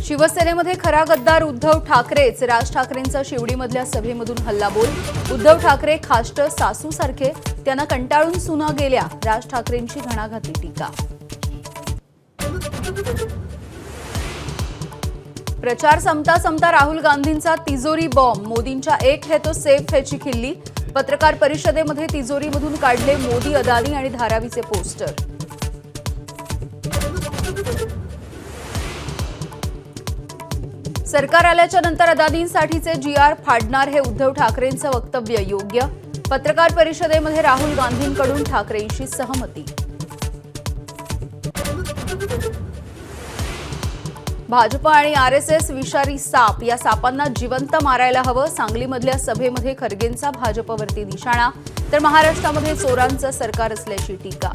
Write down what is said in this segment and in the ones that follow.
शिवसेनेमध्ये खरा गद्दार उद्धव ठाकरेच. राज ठाकरेंचा शिवडीमधल्या सभेमधून हल्लाबोल. उद्धव ठाकरे खाष्ट सासूसारखे, त्यांना कंटाळून सुना गेल्या. राज ठाकरेंची घणाघाती टीका. प्रचार संपता संपता राहुल गांधींचा तिजोरी बॉम्ब. मोदींच्या एक है तो सेफ हैची खिल्ली. पत्रकार परिषदेमध्ये तिजोरीमधून काढले मोदी, अदानी आणि धारावीचे पोस्टर. सरकार आल्याच्या नंतर अदानींसाठीचे GR फाडणार, हे उद्धव ठाकरेंचं वक्तव्य योग्य. पत्रकार परिषदेमध्ये राहुल गांधींकडून ठाकरेंशी सहमती. भाजप आणि RSS विषारी साप. या सापांना जिवंत मारायला हवं. सांगलीमधल्या सभेमध्ये खरगेंचा भाजपवरती निशाणा. तर महाराष्ट्रामध्ये चोरांचं सरकार असल्याची टीका.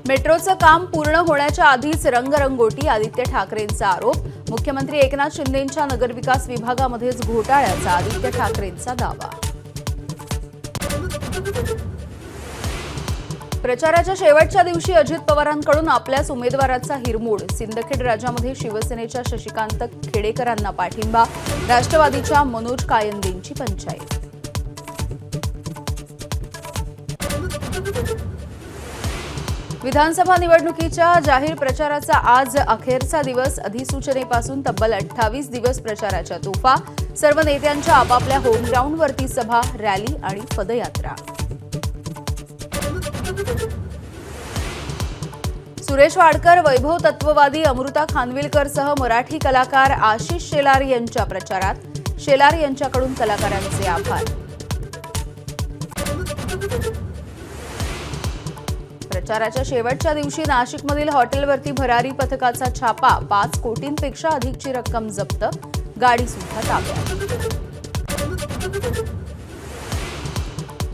मेट्रोचं काम पूर्ण होण्याच्या आधीच रंगरंगोटी. आदित्य ठाकरेंचा आरोप. मुख्यमंत्री एकनाथ शिंदेंच्या नगरविकास विभागामध्येच घोटाळ्याचा आदित्य ठाकरेंचा दावा. प्रचाराच्या शेवटच्या दिवशी अजित पवारांकडून आपल्याच उमेदवाराचा हिरमोड. सिंदखेड राजामध्ये शिवसेनेच्या शशिकांत खेडेकरांना पाठिंबा. राष्ट्रवादीच्या मनोज कायंदेंची पंचायत. विधानसभा निवडणुकीच्या जाहीर प्रचाराचा आज अखेरचा दिवस. अधिसूचनेपासून तब्बल 28 दिवस प्रचाराच्या तोफा. सर्व नेत्यांच्या आपापल्या होमग्राऊंडवरती सभा, रॅली आणि पदयात्रा. सुरेश वाडकर, वैभव तत्ववादी, अमृता खानविलकरसह मराठी कलाकार आशिष शेलार यांच्या प्रचारात. शेलार यांच्याकडून कलाकारांचे आभार. प्रचाराच्या शेवटच्या दिवशी नाशिकमधील हॉटेलवरती भरारी पथकाचा छापा. 5 कोटींपेक्षा अधिकची रक्कम जप्त. गाडी सुद्धा ताब्यात.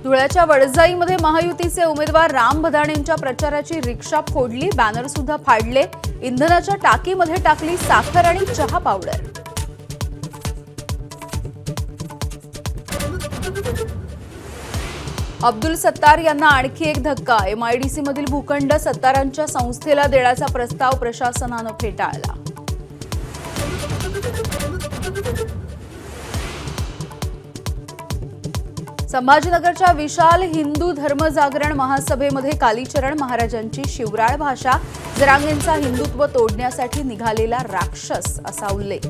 धुळ्याच्या वडजाईमध्ये महायुतीचे उमेदवार राम भदाणेंच्या प्रचाराची रिक्षा फोडली. बॅनर सुद्धा फाडले. इंधनाच्या टाकीमध्ये टाकली साखर आणि चहा पावडर. अब्दुल सत्तार यांना आणखी एक धक्का. MIDC मधील भूखंड सत्तारांच्या संस्थेला देण्याचा प्रस्ताव प्रशासनानं फेटाळला. संभाजीनगरच्या विशाल हिंदू धर्मजागरण महासभेमध्ये कालीचरण महाराजांची शिवराळ भाषा. जरांगेंचा हिंदुत्व तोडण्यासाठी निघालेला राक्षस, असा उल्लेख.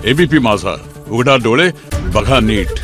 ABP माझा, उघडा डोळे बघा नीट.